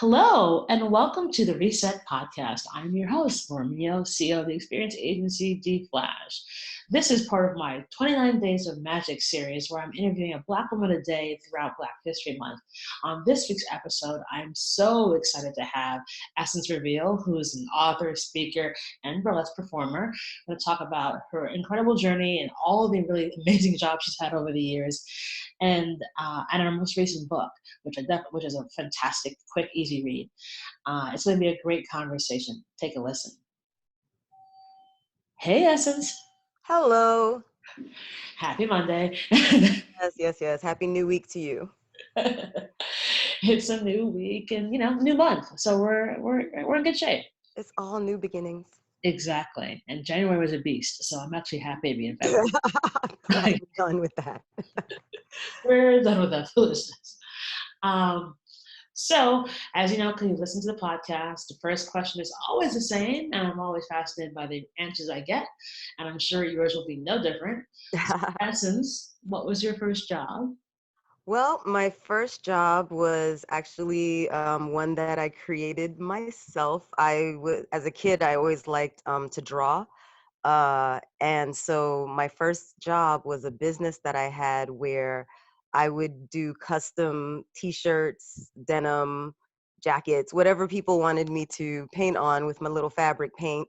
Hello, and welcome to the Reset Podcast. I'm your host, Romeo, CEO of the experience agency D Flash. This is part of my 29 Days of Magic series where I'm interviewing a Black woman a day throughout Black History Month. On this week's episode, I'm so excited to have Essence Reveal, who is an author, speaker, and burlesque performer. I'm going to talk about her incredible journey and all of the really amazing jobs she's had over the years, and her most recent book, which is a fantastic, quick, easy read. It's going to be a great conversation. Take a listen. Hey, Essence. Hello. Happy Monday. Yes. Happy New Week to you. It's a new week and new month, so we're in good shape. It's all new beginnings. Exactly. And January was a beast, so I'm actually happy to be in February. I'm done with that. We're done with that foolishness. Um, So, as you know, because you listen to the podcast, the first question is always the same, and I'm always fascinated by the answers I get, and I'm sure yours will be no different. So, in essence, what was your first job? Well, my first job was actually one that I created myself. As a kid, I always liked to draw. And so my first job was a business that I had where I would do custom t-shirts, denim, jackets, whatever people wanted me to paint on with my little fabric paint.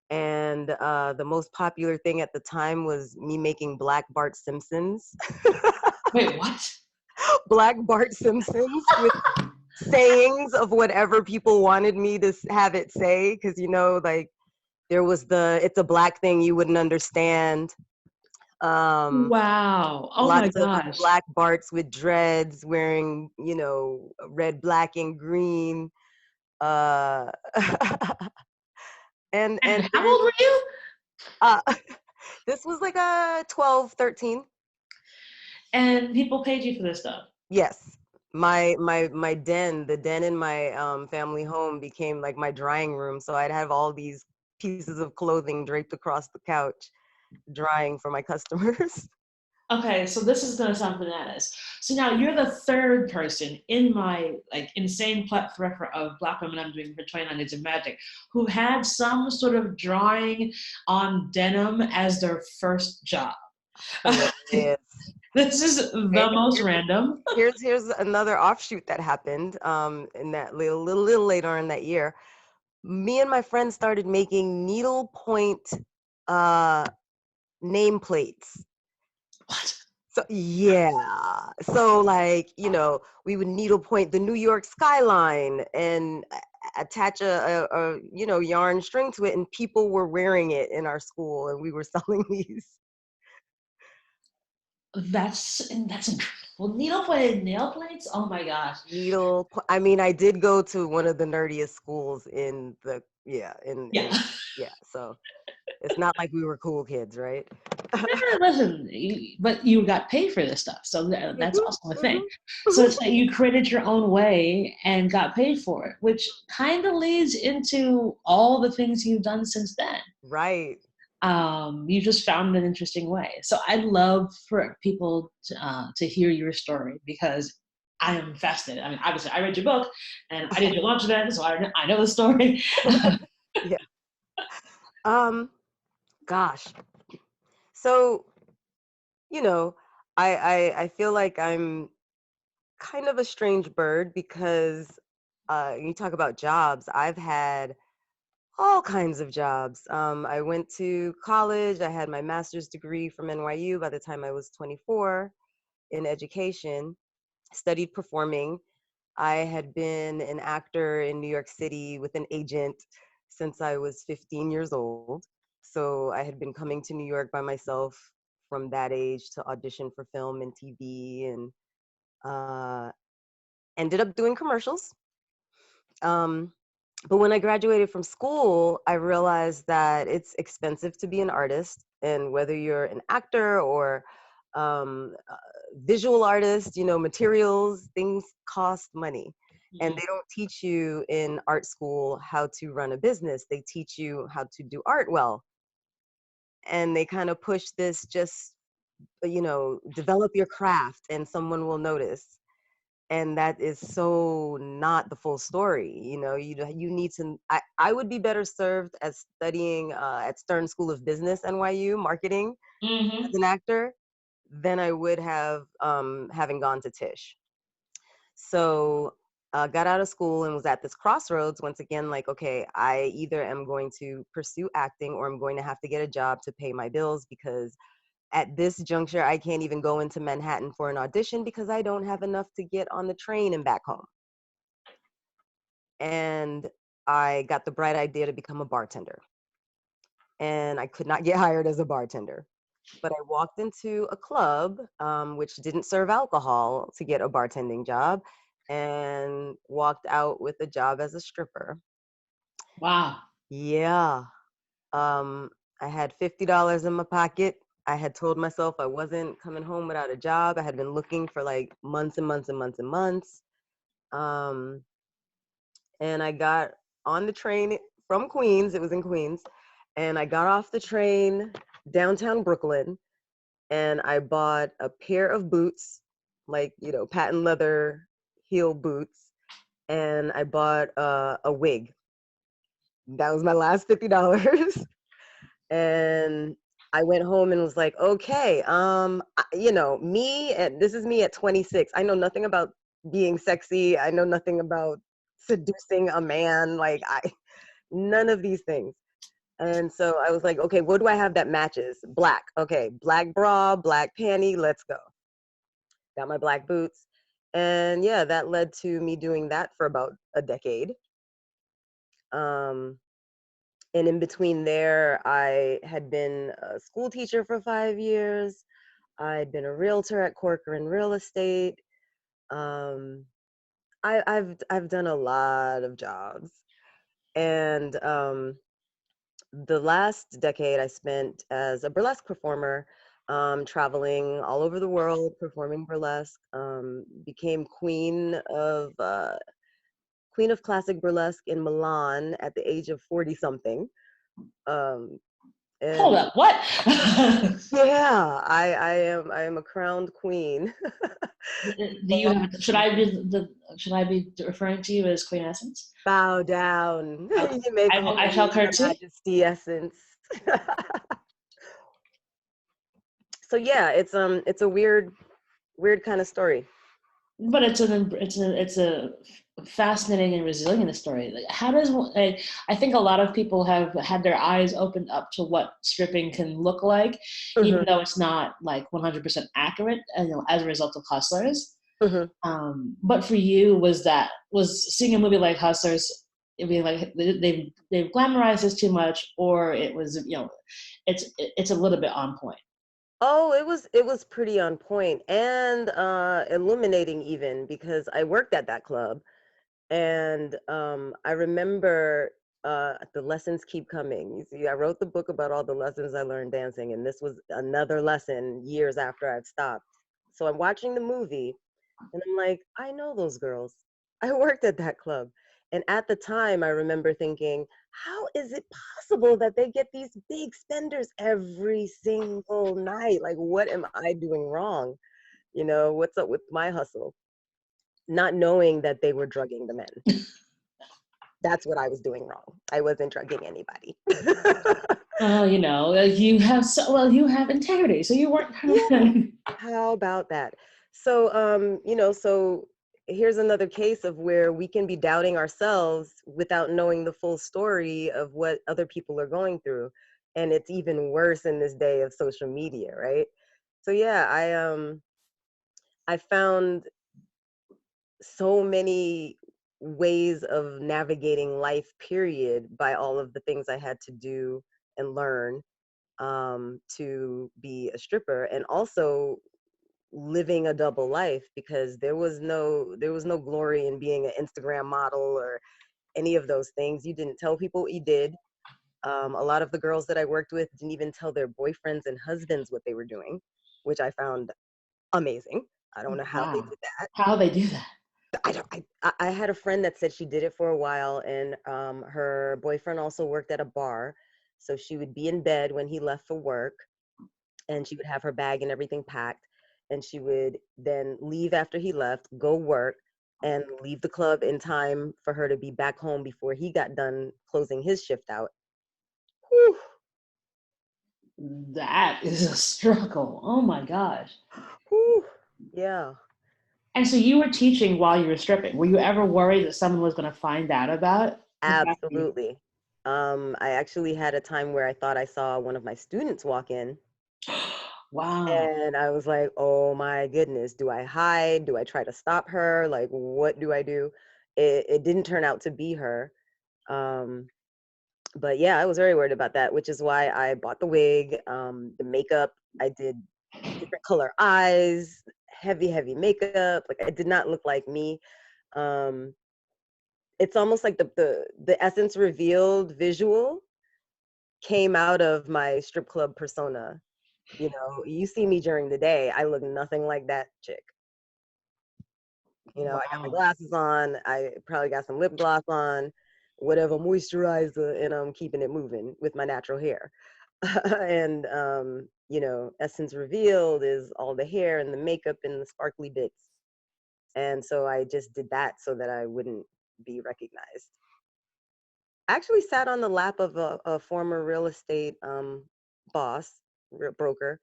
And the most popular thing at the time was me making Black Bart Simpsons. Wait, what? Black Bart Simpsons with sayings of whatever people wanted me to have it say. Because, like there was it's a black thing you wouldn't understand. Wow. Oh my Lots of gosh. Black Barts with dreads wearing, red, black, and green. Uh, and And how then old were you? uh, this was like a 12, 13. And people paid you for this stuff. Yes. My den, the den in my family home became like my drying room. So I'd have all these pieces of clothing draped across the couch, drying for my customers. Okay, so this is going to sound bananas. So now you're the third person in my insane plethora of Black women I'm doing for 29 Days of Magic who had some sort of drawing on denim as their first job. Hilarious. This is Okay, the most random. here's another offshoot that happened in that little later in that year. Me and my friends started making needlepoint uh nameplates. What? So yeah, so like we would needlepoint the New York skyline and attach a yarn string to it, and people were wearing it in our school, and we were selling these. That's incredible. Needle-pointed nail plates? Oh my gosh. I mean, I did go to one of the nerdiest schools in the Yeah. yeah, so it's not like we were cool kids, right? Listen, but you got paid for this stuff, so that's Mhm, also a thing. mhm. So it's like you created your own way and got paid for it, which kind of leads into all the things you've done since then. Right. You just found an interesting way. So I'd love for people to hear your story because I am fascinated. I mean, obviously, I read your book and I did your launch event, so I know the story. Yeah. Um, Gosh. So, you know, I feel like I'm kind of a strange bird because you talk about jobs. I've had all kinds of jobs. I went to college. I had my master's degree from NYU by the time I was 24 in education, studied performing. I had been an actor in New York City with an agent since I was 15 years old. So I had been coming to New York by myself from that age to audition for film and TV, and uh, ended up doing commercials. Um, but when I graduated from school, I realized that it's expensive to be an artist. And whether you're an actor or visual artist, materials, things cost money. And they don't teach you in art school how to run a business. They teach you how to do art well. And they kind of push this just, develop your craft and someone will notice. And that is so not the full story. You need to, I would be better served as studying at Stern School of Business, NYU, marketing as Mm-hmm. an actor than I would have having gone to Tisch. So got out of school and was at this crossroads once again, like, okay, I either am going to pursue acting or I'm going to have to get a job to pay my bills, because at this juncture, I can't even go into Manhattan for an audition because I don't have enough to get on the train and back home. And I got the bright idea to become a bartender. And I could not get hired as a bartender. But I walked into a club, which didn't serve alcohol, to get a bartending job, and walked out with a job as a stripper. Wow. Yeah. Um, I had $50 in my pocket. I had told myself I wasn't coming home without a job. I had been looking for like months and months and months and months. Um, and I got on the train from Queens. It was in Queens. And I got off the train downtown Brooklyn, and I bought a pair of boots, like, patent leather heel boots. And I bought a wig. That was my last $50. And I went home and was like, okay, me, and this is me at 26. I know nothing about being sexy. I know nothing about seducing a man. Like, none of these things. And so I was like, okay, what do I have that matches? Black. Okay, black bra, black panty, let's go. Got my black boots. And yeah, that led to me doing that for about a decade. Um, and in between there, I had been a school teacher for 5 years. I'd been a realtor at Corcoran Real Estate. Um, I've done a lot of jobs, and the last decade I spent as a burlesque performer, traveling all over the world performing burlesque. Became queen of classic burlesque in Milan at the age of 40 something. Um, Hold and up. What? yeah, I am a crowned queen. Do you have? Should I be referring to you as Queen Essence? Bow down. Okay. You may I call shall me Her curtsy. Majesty Essence. So yeah, it's a weird kind of story. But it's a fascinating and resilient story. Like, how does I think a lot of people have had their eyes opened up to what stripping can look like, even Hmm. though it's not like 100% accurate, as a result of Hustlers. Hmm. But for you, was seeing a movie like Hustlers, it being like they've glamorized this too much, or it was it's a little bit on point. Oh, it was pretty on point and illuminating, even because I worked at that club. And I remember the lessons keep coming. You see, I wrote the book about all the lessons I learned dancing, and this was another lesson years after I'd stopped. So I'm watching the movie, and I'm like, I know those girls. I worked at that club. And at the time, I remember thinking, how is it possible that they get these big spenders every single night? Like, what am I doing wrong? What's up with my hustle? Not knowing that they were drugging the men. That's what I was doing wrong. I wasn't drugging anybody. You have integrity, so you weren't. Yeah. How about that? So, so here's another case of where we can be doubting ourselves without knowing the full story of what other people are going through. And it's even worse in this day of social media, right? So yeah, I found so many ways of navigating life, period, by all of the things I had to do and learn to be a stripper, and also living a double life, because there was no glory in being an Instagram model or any of those things. You didn't tell people what you did. A lot of the girls that I worked with didn't even tell their boyfriends and husbands what they were doing, which I found amazing. I don't know how they Wow, did that. how they do that. I don't. I had a friend that said she did it for a while, and her boyfriend also worked at a bar, so she would be in bed when he left for work, and she would have her bag and everything packed, and she would then leave after he left, go work, and leave the club in time for her to be back home before he got done closing his shift out. Whew, That is a struggle. Oh my gosh. whew, yeah, And so you were teaching while you were stripping. Were you ever worried that someone was going to find out about the fact that you... absolutely. I actually had a time where I thought I saw one of my students walk in, Wow. and I was like, oh my goodness, do I hide? Do I try to stop her? Like, what do I do? It didn't turn out to be her. Um, but yeah, I was very worried about that, which is why I bought the wig, the makeup. I did different color eyes, heavy makeup. Like I did not look like me. Um, it's almost like the essence revealed visual came out of my strip club persona. You know, you see me during the day, I look nothing like that chick. You know, I got my Wow. glasses on, I probably got some lip gloss on, whatever moisturizer, and I'm keeping it moving with my natural hair. And you know, essence revealed is all the hair and the makeup and the sparkly bits. And so I just did that so that I wouldn't be recognized. I actually sat on the lap of a former real estate boss, broker,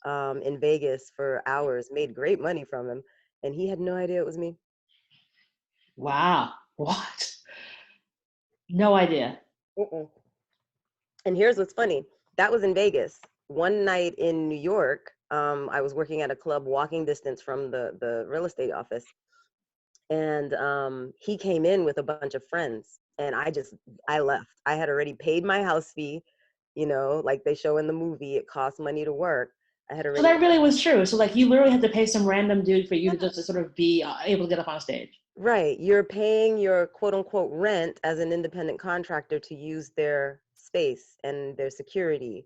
in Vegas for hours, made great money from him, and he had no idea it was me. Wow. What? No idea. Mm-mm. And here's what's funny. That was in Vegas. One night in New York, I was working at a club walking distance from the real estate office, and he came in with a bunch of friends, and I left. I had already paid my house fee, you know, like they show in the movie. It costs money to work. I had So already... that really was true. So like you literally had to pay some random dude for you to just to sort of be able to get up on stage. Right. You're paying your quote unquote rent as an independent contractor to use their space and their security.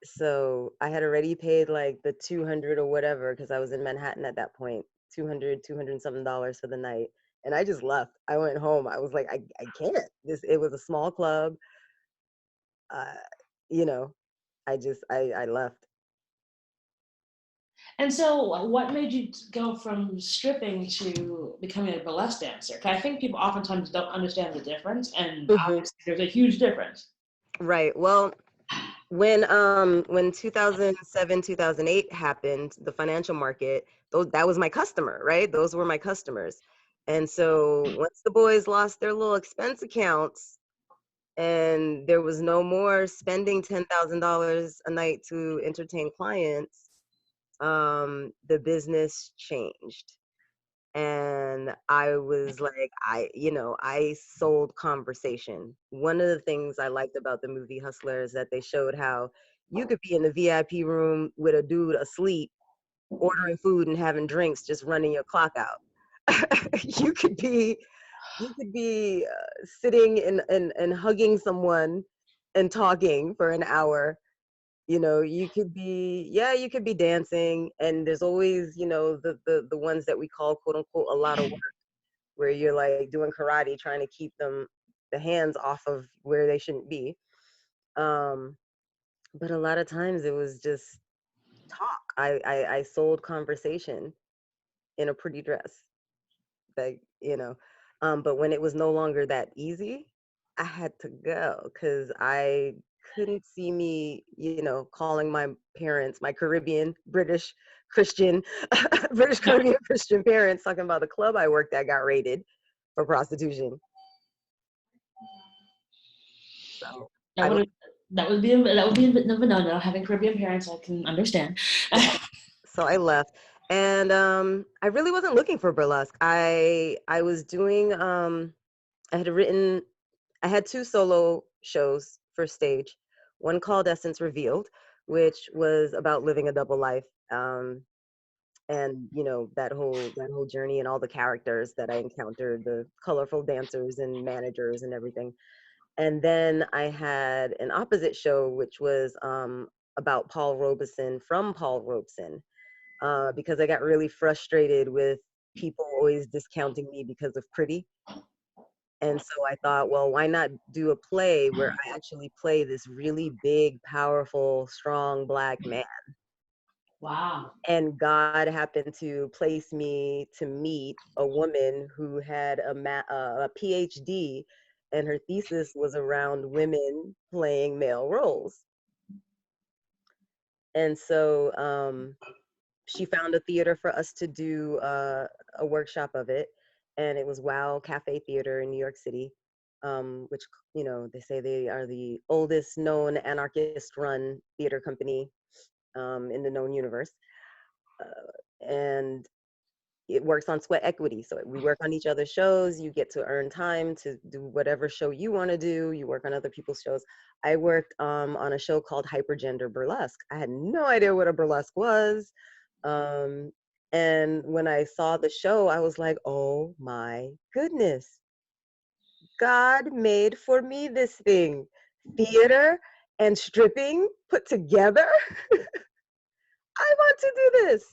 So I had already paid like the 200 or whatever because I was in Manhattan at that point, 200 and something dollars for the night. And I just left. I went home. I was like, I can't. It was a small club. Uh, you know, I left. And so what made you go from stripping to becoming a burlesque dancer? 'Cause I think people oftentimes don't understand the difference, and Hmm. obviously there's a huge difference. Right. Well, when 2007 2008 happened, the financial market, that was my customer, right? Those were my customers. And so once the boys lost their little expense accounts and there was no more spending $10,000 a night to entertain clients, the business changed. And I was like, I sold conversation. One of the things I liked about the movie Hustler is that they showed how you could be in the VIP room with a dude asleep, ordering food and having drinks, just running your clock out. you could be sitting and hugging someone and talking for an hour. You know, you could be dancing, and there's always, the ones that we call quote unquote a lot of work, where you're like doing karate trying to keep the hands off of where they shouldn't be. um but a lot of times it was just talk. I sold conversation in a pretty dress, like, but when it was no longer that easy, I had to go because I couldn't see me, calling my parents, my Caribbean British Christian British Caribbean Christian parents, talking about the club I worked at got raided for prostitution. So That I would that would be a bit of a no-no. Having Caribbean parents, I can understand. so I left, and I really wasn't looking for burlesque. I was doing I had written I had two solo shows for stage. One called Essence Revealed, which was about living a double life, and that whole journey and all the characters that I encountered, the colorful dancers and managers and everything. And then I had an opposite show, which was about Paul Robeson from Paul Robeson, because I got really frustrated with people always discounting me because of pretty. And so I thought, well, why not do a play where I actually play this really big, powerful, strong Black man? Wow. And God happened to place me to meet a woman who had a PhD, and her thesis was around women playing male roles. And so she found a theater for us to do a workshop of it, and it was Wow Cafe Theater in New York City, which, they say they are the oldest known anarchist-run theater company in the known universe. And it works on sweat equity. So we work on each other's shows. You get to earn time to do whatever show you want to do. You work on other people's shows. I worked on a show called Hypergender Burlesque. I had no idea what a burlesque was. Um, and when I saw the show, I was like, oh my goodness, God made for me this thing. Theater and stripping put together. I want to do this.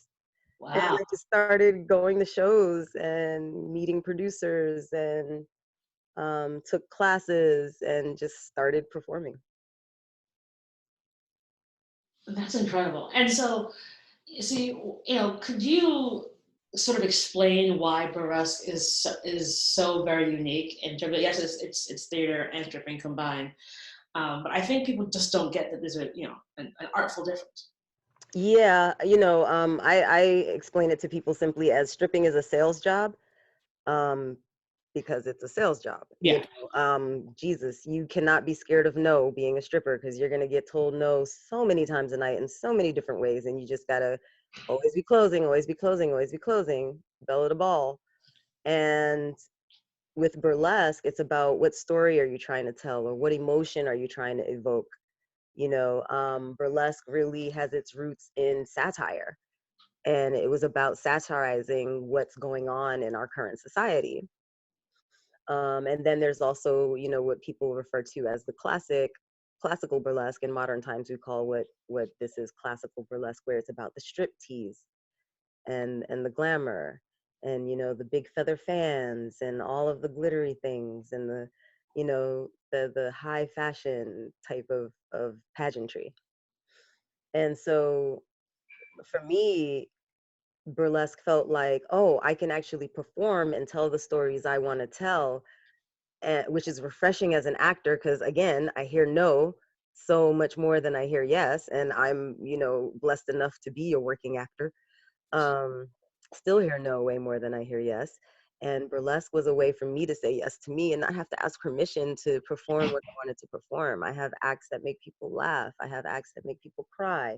And Wow. I just started going to shows and meeting producers and took classes and just started performing. That's incredible. And so, see, could you sort of explain why burlesque is so very unique in terms of, yes, it's theater and stripping combined, but I think people just don't get that there's an artful difference. Yeah, I explain it to people simply as stripping is a sales job. Um, because it's a sales job. Yeah. Jesus, you cannot be scared of no being a stripper because you're gonna get told no so many times a night in so many different ways, and you just gotta always be closing, always be closing, always be closing, bell of the ball. And with burlesque, it's about what story are you trying to tell or what emotion are you trying to evoke. Burlesque really has its roots in satire, and it was about satirizing what's going on in our current society. And then there's also, what people refer to as the classical burlesque. In modern times, we call what this is classical burlesque, where it's about the strip tease and the glamour, and the big feather fans and all of the glittery things, and the high fashion type of pageantry. And so for me, burlesque felt like, oh, I can actually perform and tell the stories I want to tell, which is refreshing as an actor because, again, I hear no so much more than I hear yes, and I'm blessed enough to be a working actor. um Still hear no way more than I hear yes, and burlesque was a way for me to say yes to me and not have to ask permission to perform what I wanted to perform. I have acts that make people laugh, I have acts that make people cry,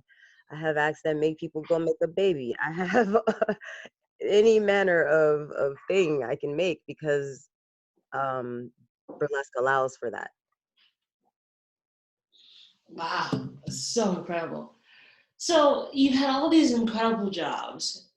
I have acts that make people go make a baby. I have any manner of thing I can make because um, burlesque allows for that. Wow, so incredible. So you've had all these incredible jobs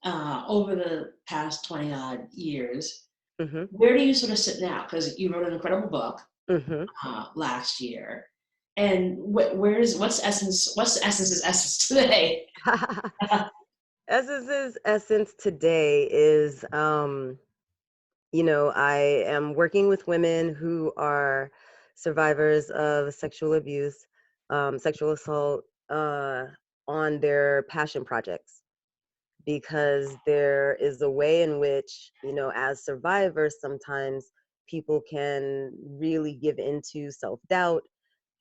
over the past 20 odd years. Mhm, Where do you sort of sit now? Because you wrote an incredible book mhm. last year. And what's Essence's essence today? Essence's essence today is, I am working with women who are survivors of sexual abuse, sexual assault, on their passion projects. Because there is a way in which, as survivors, sometimes people can really give into self doubt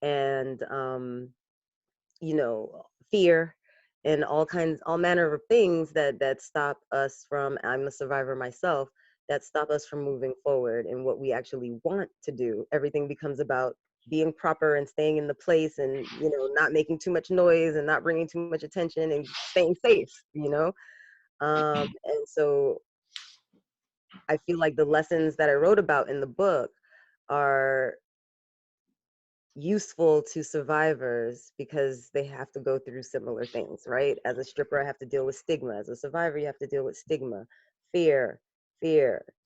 and fear and all manner of things that stop us from, I'm a survivor myself, that stop us from moving forward in what we actually want to do. Everything becomes about being proper and staying in the place and, not making too much noise and not bringing too much attention and staying safe. And so I feel like the lessons that I wrote about in the book are useful to survivors because they have to go through similar things, right? As a stripper, I have to deal with stigma. As a survivor, you have to deal with stigma, fear,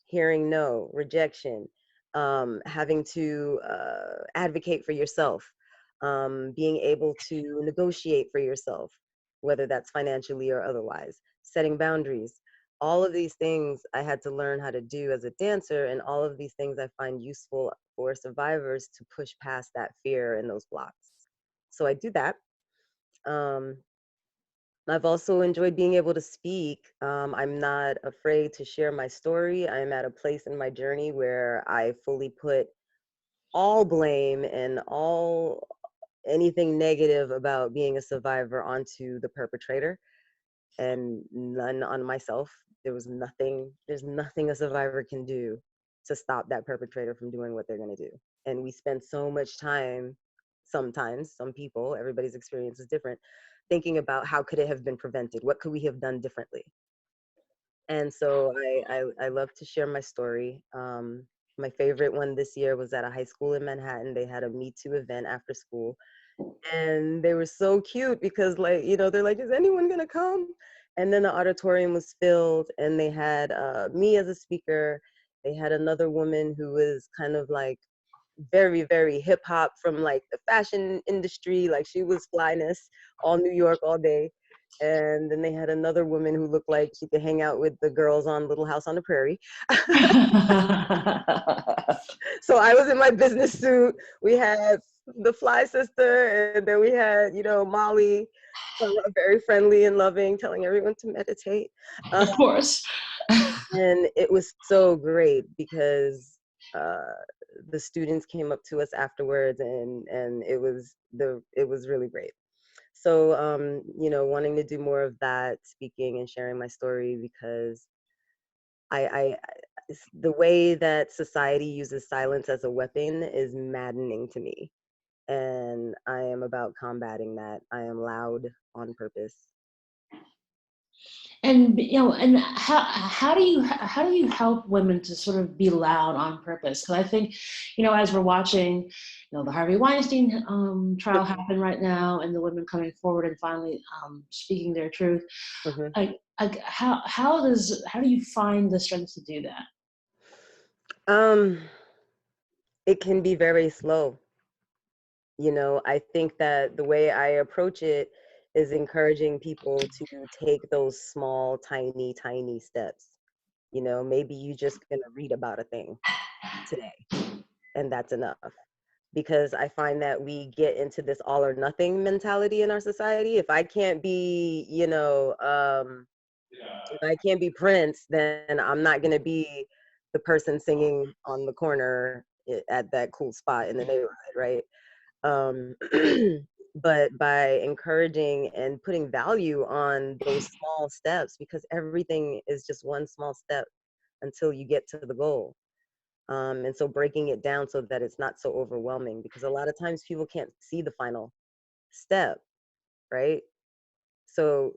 hearing no, rejection, having to advocate for yourself, being able to negotiate for yourself, whether that's financially or otherwise, setting boundaries. All of these things I had to learn how to do as a dancer, and all of these things I find useful for survivors to push past that fear and those blocks. So I do that. Um, I've also enjoyed being able to speak. I'm not afraid to share my story. I'm at a place in my journey where I fully put all blame and all anything negative about being a survivor onto the perpetrator and none on myself. There's nothing a survivor can do to stop that perpetrator from doing what they're going to do. And we spend so much time, sometimes, some people, everybody's experience is different, thinking about how could it have been prevented? What could we have done differently? And so I love to share my story. My favorite one this year was at a high school in Manhattan. They had a Me Too event after school, and they were so cute because, like, they're like, is anyone gonna come? And then the auditorium was filled, and they had me as a speaker. They had another woman who was kind of like very, very hip hop from like the fashion industry, like she was flyness, all New York all day. And then they had another woman who looked like she could hang out with the girls on Little House on the Prairie. So I was in my business suit. We had the fly sister, and then we had, Molly, very friendly and loving, telling everyone to meditate. Of course. And it was so great because uh, the students came up to us afterwards, and it was really great. So wanting to do more of that, speaking and sharing my story, because I the way that society uses silence as a weapon is maddening to me, and I am about combating that. I am loud on purpose. And and how do you help women to sort of be loud on purpose? Because I think, as we're watching, the Harvey Weinstein trial happen right now, and the women coming forward and finally speaking their truth. Mhm. How do you find the strength to do that? Um, it can be very slow. I think that the way I approach it is encouraging people to take those small, tiny, tiny steps. Maybe you just gonna read about a thing today, and that's enough. Because I find that we get into this all or nothing mentality in our society. If I can't be Prince, then I'm not gonna be the person singing on the corner at that cool spot in the neighborhood, right? um, but by encouraging and putting value on those small steps, because everything is just one small step until you get to the goal. And so breaking it down so that it's not so overwhelming, because a lot of times people can't see the final step, right? So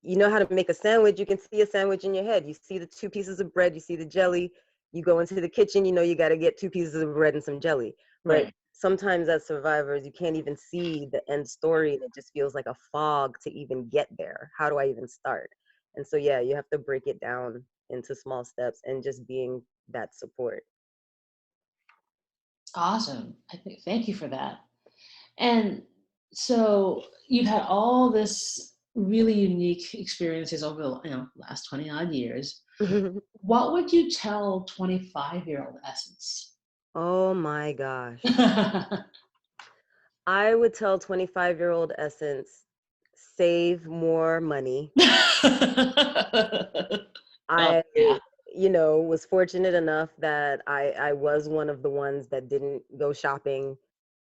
you know how to make a sandwich, you can see a sandwich in your head. You see the two pieces of bread, you see the jelly, you go into the kitchen, you got to get two pieces of bread and some jelly. But Right. sometimes as survivors, you can't even see the end story, and it just feels like a fog to even get there. How do I even start? And so, yeah, you have to break it down into small steps and just being that support. Awesome. Thank you for that. And so you've had all this really unique experiences over the last 20 odd years. What would you tell 25-year-old Essence? Oh my gosh. I would tell 25-year-old Essence, save more money. Oh, I, yeah. was fortunate enough that I was one of the ones that didn't go shopping.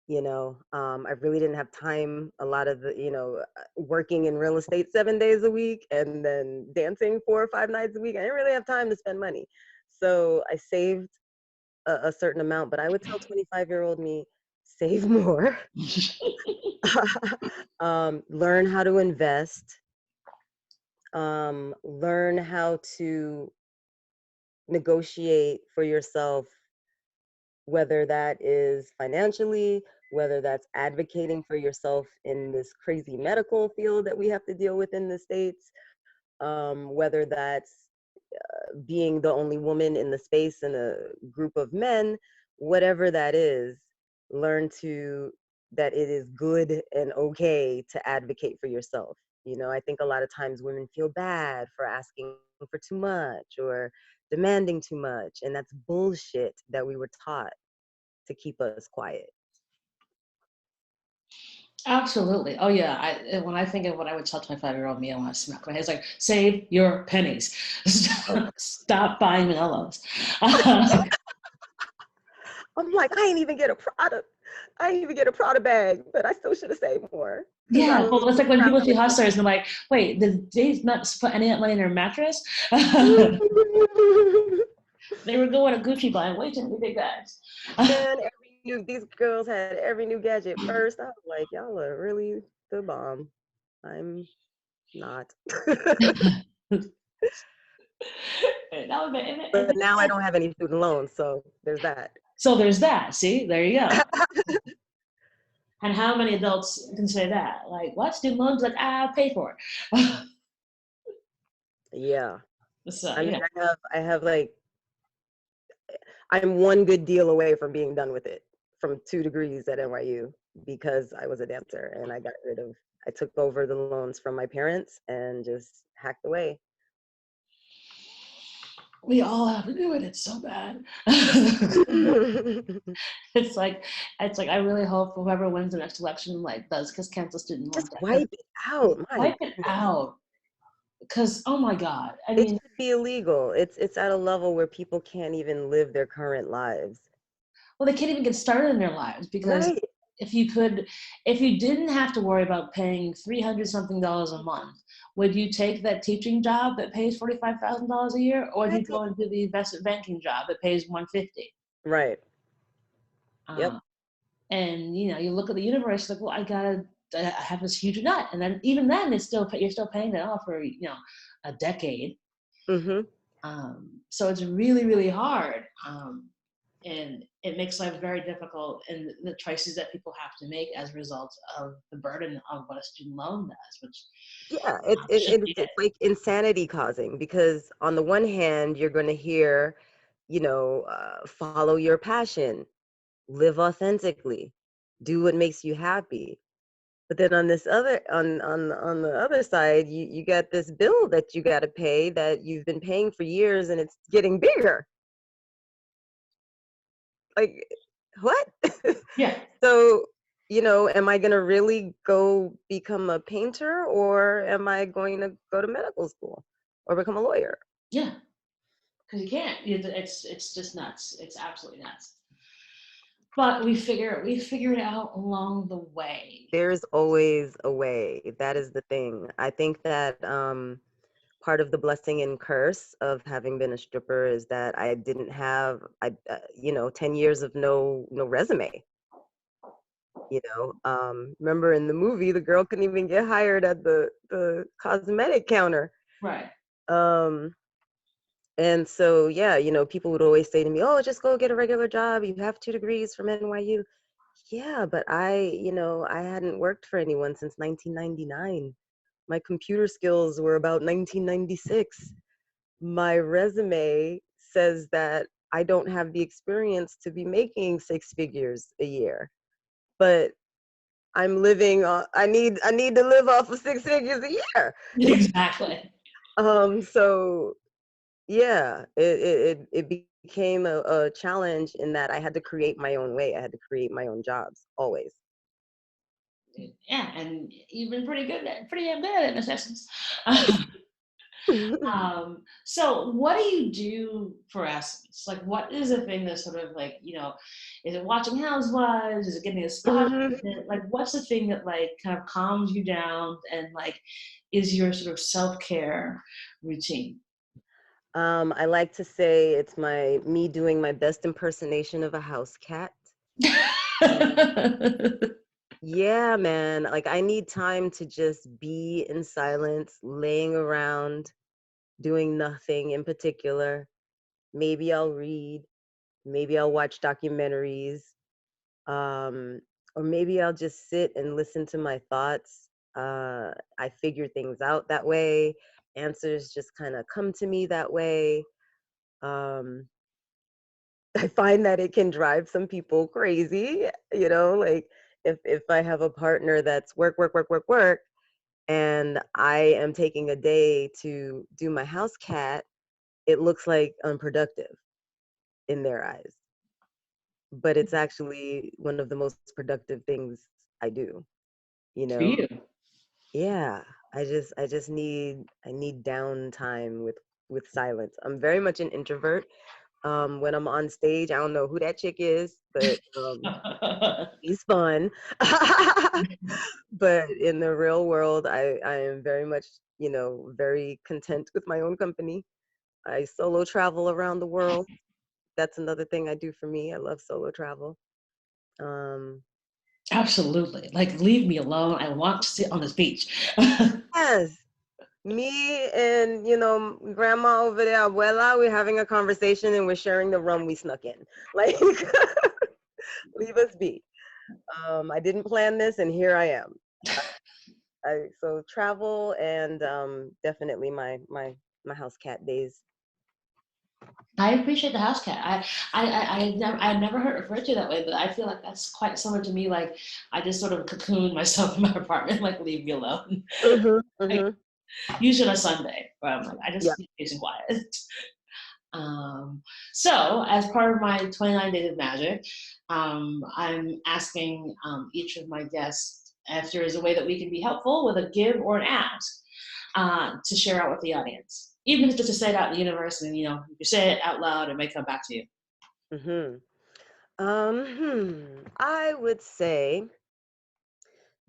I really didn't have time. A lot of working in real estate 7 days a week and then dancing 4 or 5 nights a week. I didn't really have time to spend money. So I saved a certain amount, but I would tell 25-year-old me, save more. Learn how to invest. Learn how to negotiate for yourself, whether that is financially, whether that's advocating for yourself in this crazy medical field that we have to deal with in the States, whether that's being the only woman in the space in a group of men, whatever that is, learn to that it is good and okay to advocate for yourself. I think a lot of times women feel bad for asking for too much or demanding too much, and that's bullshit that we were taught to keep us quiet. Absolutely. Oh yeah. When I think of what I would tell 25-year-old me, I want to smack my head. It's like, save your pennies. Oh, Stop buying Manellos. I'm like, I ain't even get a product. I ain't even get a Prada bag, but I still should have saved more because I Yeah, was well, it's like when proud people of see hustlers and they're like, wait, did they not put any of that money in their mattress? myself. They were going to Gucci buying way too many big bags. Man, these girls had every new gadget first. I was like, y'all are really the bomb. I'm not. No, and But now I don't have any student loans, so there's that. so there's that. See, there you go. And how many adults can say that? Like, what? Student loans? Like, I'll pay for it. Yeah. So, I you mean, know, I have like I'm one good deal away from being done with it from 2 degrees at NYU because I was a dancer and I took over the loans from my parents and just hacked away. we all have to do it. It's so bad. it's like, it's like, I really hope whoever wins the next election, like, does just cancel student loan Just debt. 'Cause wipe it out. My wipe it goodness. out. Because, oh my God. I It mean, should be illegal. It's at a level where people can't even live their current lives. well, they can't even get started in their lives because Right. if you didn't have to worry about paying 300 something dollars a month, would you take that teaching job that pays $45,000 a year, or would you Right. go into the investment banking job that pays 150? Right. Yep. Uh, and you look at the universe like, well, I have this huge nut, and then even then, it's still you're still paying that off for a decade. Mm-hmm. So it's really, really hard. And it makes life very difficult in the choices that people have to make as a result of the burden of what a student loan does, which Yeah, it's it, should it's be it. it's like insanity causing because on the one hand, you're going to hear, follow your passion, live authentically, do what makes you happy. But then on this other on the other side, you got this bill that you got to pay that you've been paying for years and it's getting bigger. Like what? Yeah, So, am I going to really go become a painter or am I going to go to medical school or become a lawyer? yeah, because you can't. It's just nuts. It's absolutely nuts. But we figure it out along the way. There's always a way. That is the thing. I think that part of the blessing and curse of having been a stripper is that I didn't have 10 years of no resume. Remember in the movie the girl couldn't even get hired at the cosmetic counter. Right. Um And so, yeah, people would always say to me, "Oh, just go get a regular job. You have 2 degrees from NYU." Yeah, but I hadn't worked for anyone since 1999. My computer skills were about 1996. My resume says that I don't have the experience to be making 6 figures a year, but I'm living on, I need to live off of 6 figures a year. Exactly. So yeah, it became a challenge in that I had to create my own way. I had to create my own jobs always. Yeah, and you've been pretty damn good at it in essence. So what do you do for essence? Like, what is the thing that sort of like, is it watching Housewives? Is it getting a spa? Mhm. Like, what's the thing that like kind of calms you down and like is your sort of self-care routine? I like to say it's me doing my best impersonation of a house cat. Yeah, man. Like I need time to just be in silence, laying around, doing nothing in particular. Maybe I'll read, maybe I'll watch documentaries, um, or maybe I'll just sit and listen to my thoughts. I figure things out that way. Answers just kind of come to me that way. Um, I find that it can drive some people crazy, like if I have a partner that's work, work, work, work, work, and I am taking a day to do my house cat, it looks like unproductive in their eyes. But it's actually one of the most productive things I do. you For know. you. Yeah, I need downtime with silence. I'm very much an introvert. When I'm on stage, I don't know who that chick is, but he's fun. But in the real world, I am very much, very content with my own company. I solo travel around the world. That's another thing I do for me. I love solo travel. Um, Absolutely. Like, leave me alone. I want to sit on this beach. yes, me and grandma over there, abuela, we're having a conversation and we're sharing the rum we snuck in. Like, leave us be. I didn't plan this, and here I am. So travel and definitely my house cat days. I appreciate the house cat. I never heard it referred to that way, but I feel like that's quite similar to me. Like, I just sort of cocoon myself in my apartment, like, leave me alone. Mhm. Like, Mhm. usually on a Sunday, where I'm like, I Yeah. just need peace and quiet. Um, so, as part of my 29 Days of Magic, I'm asking each of my guests if there is a way that we can be helpful with a give or an ask to share out with the audience. Even if it's just to say it out in the universe, and if you say it out loud, it may come back to you. Mhm. I would say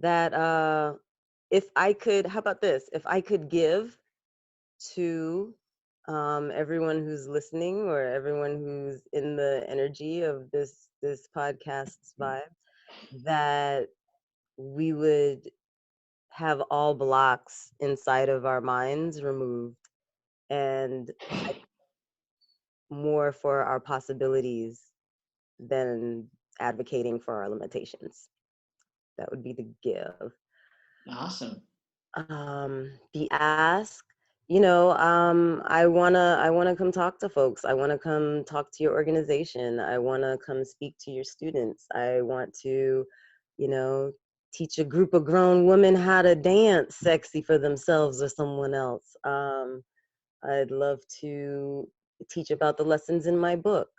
that if I could, how about this? If I could give to everyone who's listening or everyone who's in the energy of this podcast's vibe, that we would have all blocks inside of our minds removed and fight more for our possibilities than advocating for our limitations. That would be the give. Awesome. The ask, I wanna come talk to folks. I wanna come talk to your organization. I wanna come speak to your students. I want to, you know, teach a group of grown women how to dance sexy for themselves or someone else. I'd love to teach about the lessons in my book.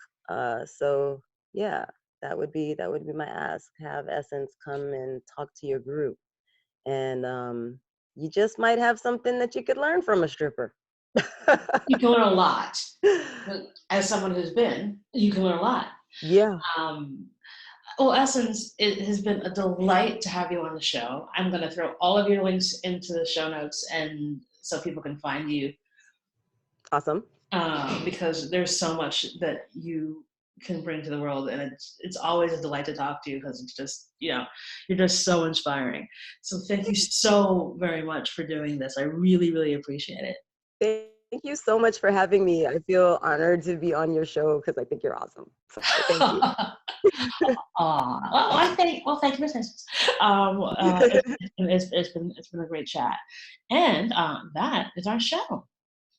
So yeah, that would be my ask. Have Essence come and talk to your group, and you just might have something that you could learn from a stripper. You can learn a lot. As someone who's been, you can learn a lot. Yeah, Um, well, Essence, it has been a delight to have you on the show. I'm going to throw all of your links into the show notes, and so people can find you, awesome. because there's so much that you can bring to the world, and it's always a delight to talk to you, because it's just you're just so inspiring. So thank you so very much for doing this. I really, really appreciate it. Thank you so much for having me. I feel honored to be on your show because I think you're awesome. So thank you. Thank you, Miss Essence. It's been a great chat, and that is our show.